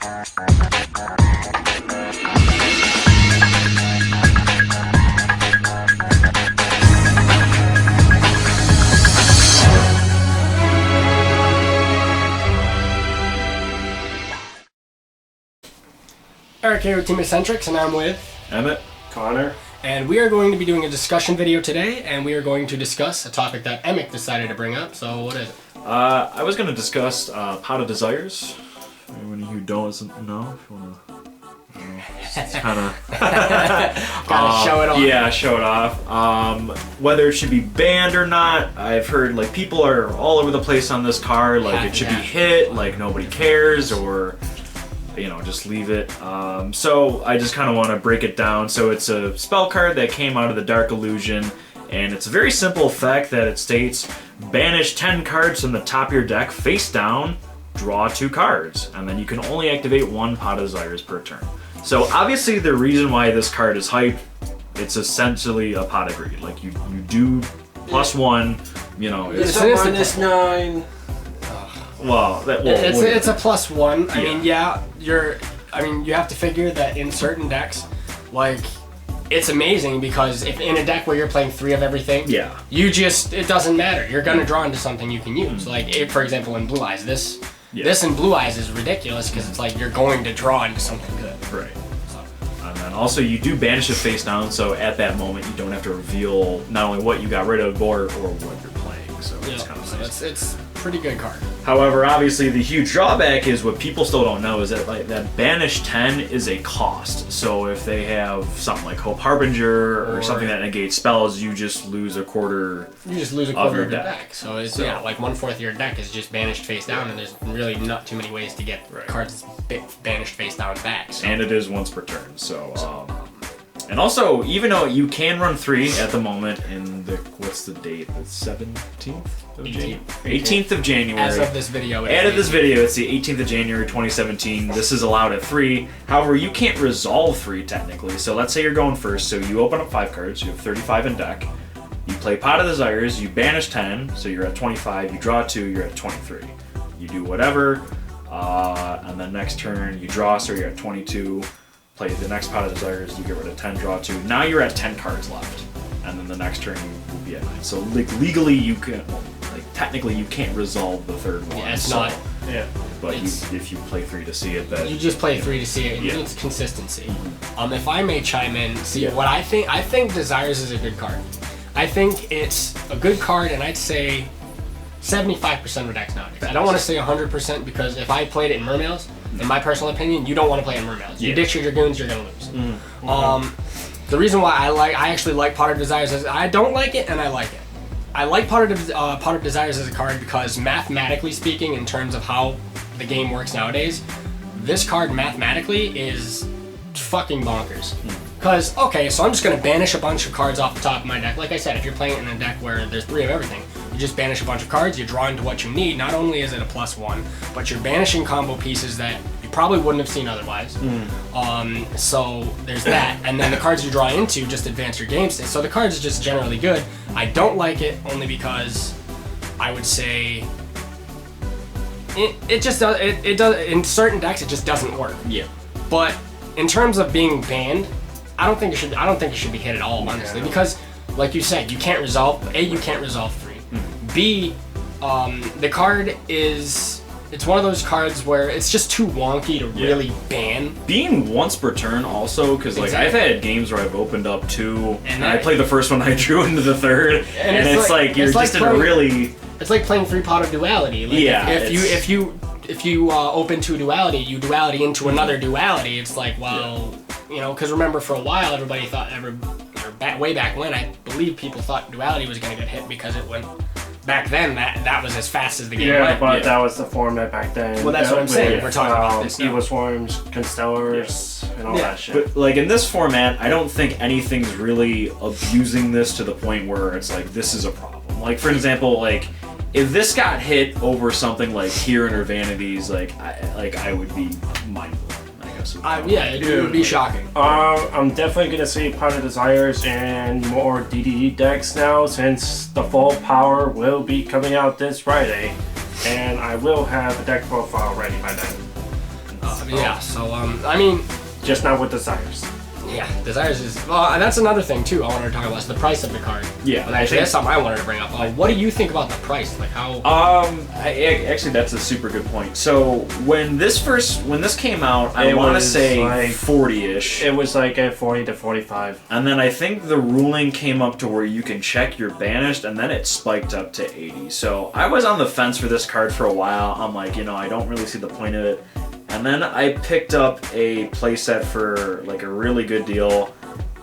Eric here with Team Eccentrics, and I'm with Emmett, Connor, and we are going to be doing a discussion video today, and we are going to discuss a topic that Emmett decided to bring up. So what is it? I was going to discuss Pot of Desires. Anyone who doesn't know, if you want to, it's kind of Gotta show it off. Yeah, show it off. Whether it should be banned or not, I've heard like people are all over the place on this card. Like it should be hit, like nobody cares, or just leave it. So I just kind of want to break it down. So it's a spell card that came out of the Dark Illusion, and it's a very simple effect that it states: banish 10 cards from the top of your deck face down, draw 2 cards, and then you can only activate 1 Pot of Desires per turn. So obviously the reason why this card is hyped, it's essentially a Pot of Greed. Like you do +1, it's a -9. Well, it's a +1. I mean, you have to figure that in certain decks, like, it's amazing because if in a deck where you're playing 3 of everything, it doesn't matter. You're gonna draw into something you can use. Like, for example, in Blue Eyes, this in Blue Eyes is ridiculous because it's like you're going to draw into something good. Right. And then also you do banish it face down, so at that moment you don't have to reveal not only what you got rid of or what you're playing. So it's kind of nice. It's pretty good card. However, obviously the huge drawback is what people still don't know is that that banish 10 is a cost. So if they have something like Hope Harbinger or something that negates spells, you just lose a quarter. You just lose a quarter of your deck. So it's like 1/4 of your deck is just banished face down, and there's really not too many ways to get cards banished face down back. So. And it is once per turn. And also, even though you can run 3 at the moment in what's the date? The 17th of January? 18th of January. As of this video. It's the 18th of January 2017. This is allowed at 3. However, you can't resolve 3 technically. So let's say you're going first. So you open up 5 cards. You have 35 in deck. You play Pot of Desires. You banish 10. So you're at 25. You draw 2. You're at 23. You do whatever. And then next turn you draw. So you're at 22. Play the next Pot of Desires, you get rid of 10, draw 2. Now you're at 10 cards left. And then the next turn you will be at 9. So legally you can, technically you can't resolve the third one. Yeah, it's not. Yeah. But if you play 3 to see it, then... You just play 3 to see it, and it's consistency. If I may chime in, what I think Desires is a good card. I think it's a good card, and I'd say 75% of decks nowadays. I don't want to say 100% because if I played it in Mermails, in my personal opinion, you don't want to play in Mermails. You ditch your Dragoons, you're gonna lose. The reason why I actually like Pot of Desires is I don't like it and I like it. I like Pot of Desires as a card because mathematically speaking, in terms of how the game works nowadays, this card mathematically is fucking bonkers. Because, so I'm just gonna banish a bunch of cards off the top of my deck. Like I said, if you're playing it in a deck where there's 3 of everything, you just banish a bunch of cards, you draw into what you need. Not only is it a +1, but you're banishing combo pieces that you probably wouldn't have seen otherwise. So there's that. And then the cards you draw into just advance your game state. So the card is just generally good. I don't like it only because I would say it just does in certain decks it just doesn't work. Yeah. But in terms of being banned, I don't think it should be hit at all, honestly, because like you said, you can't resolve 3. B, the card it's one of those cards where it's just too wonky to really ban. Being once per turn also, because I've had games where I've opened up 2, and I played the first one, I drew into the third, and it's like you're just in a really... It's like playing 3 Pot of Duality. Like if you open 2 duality, you duality into another duality, it's like, because remember for a while everybody thought, way back when, I believe people thought duality was going to get hit because it went... Back then, that was as fast as the game went. But that was the format back then. Well, that's what I'm saying. We're talking about this now. Evil Swarms, Constellars, and all that shit. But in this format, I don't think anything's really abusing this to the point where it's like, this is a problem. Like, for example, if this got hit over something like Kieran or Vanities, I would be mind-blown. It would be shocking. I'm definitely gonna see Pot of Desires and more DDD decks now, since the full power will be coming out this Friday, and I will have a deck profile ready by then. Yeah. So I mean, Just not with Desires. yeah, Desires is well, and that's another thing too. I wanted to talk about is the price of the card. Yeah, but actually, that's something I wanted to bring up. What do you think about the price? Like how? Actually, that's a super good point. So when this came out, I want to say like 40-ish. It was like at 40 to 45. And then I think the ruling came up to where you can check your banished, and then it spiked up to 80. So I was on the fence for this card for a while. I'm like, I don't really see the point of it. And then I picked up a playset for like a really good deal,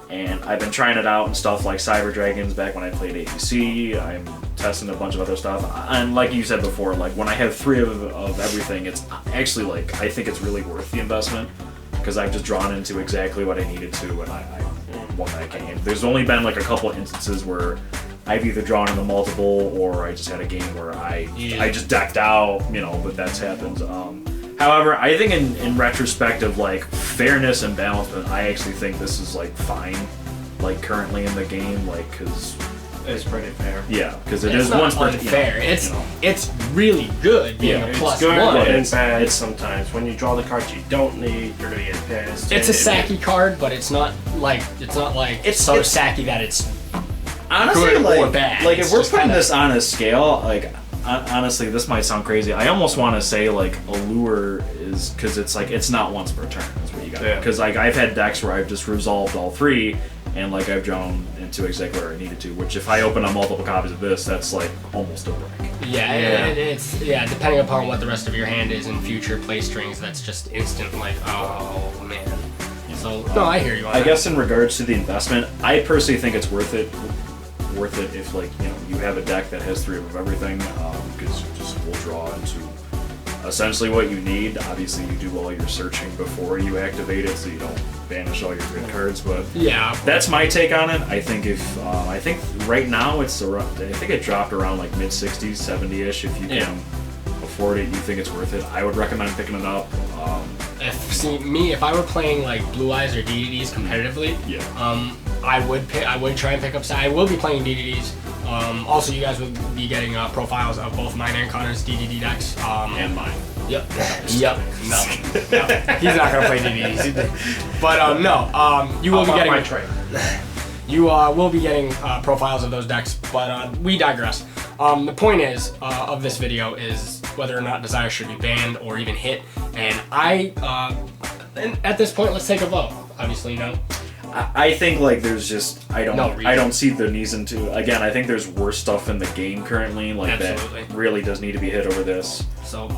and I've been trying it out and stuff like Cyber Dragons back when I played ABC. I'm testing a bunch of other stuff, and like you said before, like when I have 3 of everything, it's actually like I think it's really worth the investment because I've just drawn into exactly what I needed to, and I won that game. There's only been like a couple instances where I've either drawn into multiple or I just had a game where I just decked out, but that's happened. However, I think in retrospect of like fairness and balancement, I actually think this is like fine, like currently in the game, like because it's pretty fair. Yeah, because it it's is not once unfair. It's really good being a plus it's good, one. but it's bad sometimes. When you draw the cards you don't need, you're gonna get pissed. It's a sacky card, but it's not like it's so sacky that it's honestly good like, or bad. Like It's if we're just putting kinda- this on a scale, like honestly, this might sound crazy. I almost want to say like Allure is because it's like it's not once per turn. That's what you got. Because like I've had decks where I've just resolved all 3, and like I've drawn into exactly where I needed to. Which if I open up multiple copies of this, that's like almost a break. It's depending upon what the rest of your hand is in future play strings, that's just instant like oh man. So no, I hear you. I guess in regards to the investment, I personally think it's worth it if like you have a deck that has 3 of everything, because you just will draw into essentially what you need. Obviously you do all your searching before you activate it so you don't banish all your good cards, but that's my take on it. I think I think right now it's around, I think it dropped around like mid 60s, 70ish. If you can afford it, you think it's worth it, I would recommend picking it up. If I were playing like Blue Eyes or DDDs competitively, I would try and pick up. I will be playing DDDs. Also, you guys will be getting profiles of both mine and Connor's DDD decks. And mine. Yep. No. He's not gonna play DDDs. But you will be getting. You will be getting profiles of those decks. But we digress. The point is of this video is whether or not Desire should be banned or even hit. And and at this point, let's take a vote. Obviously, no. I think like there's just I don't see the reason to. Again, I think there's worse stuff in the game currently, like that really does need to be hit over this. So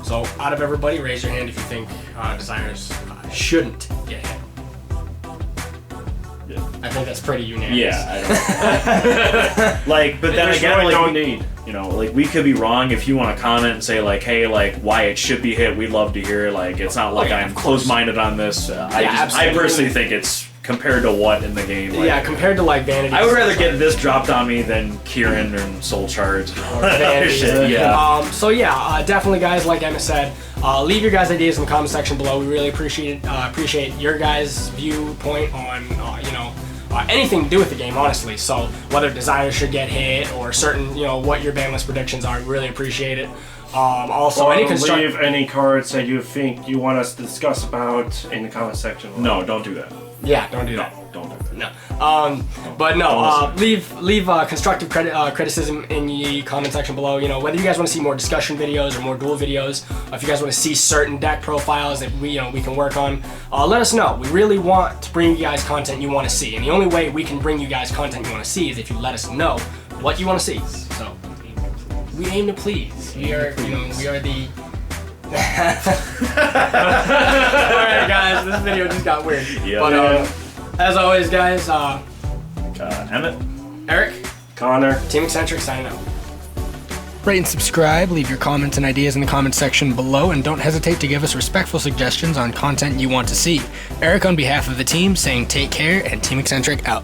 So out of everybody, raise your hand if you think Desires shouldn't get hit. Yeah. I think that's pretty unanimous. Yeah. Like, but then again, like, don't need. Like we could be wrong. If you want to comment and say like, hey, like why it should be hit, we'd love to hear. Like, it's not like I'm closed-minded on this. I personally think it's compared to what in the game. Like, compared to like Vanity. I would rather get this dropped on me than Kieran and Soul Charge. Vanity. Definitely, guys. Like Emmett said, leave your guys' ideas in the comment section below. We really appreciate your guys' viewpoint on anything to do with the game, honestly. So whether Desire should get hit or certain, what your ban list predictions are, we really appreciate it. Also, leave any cards that you think you want us to discuss about in the comment section below. No, don't do that. Yeah, don't do that. Don't do that. No. Leave constructive criticism in the comment section below. Whether you guys want to see more discussion videos or more duel videos, if you guys want to see certain deck profiles that we can work on, let us know. We really want to bring you guys content you want to see, and the only way we can bring you guys content you want to see is if you let us know what you want to see. So we aim to please. We are the. Alright guys, this video just got weird. But as always guys, Emmett, Eric, Connor, Team Eccentric signing out. Rate and subscribe, leave your comments and ideas in the comment section below, and don't hesitate to give us respectful suggestions on content you want to see. Eric on behalf of the team saying take care, and Team Eccentric out.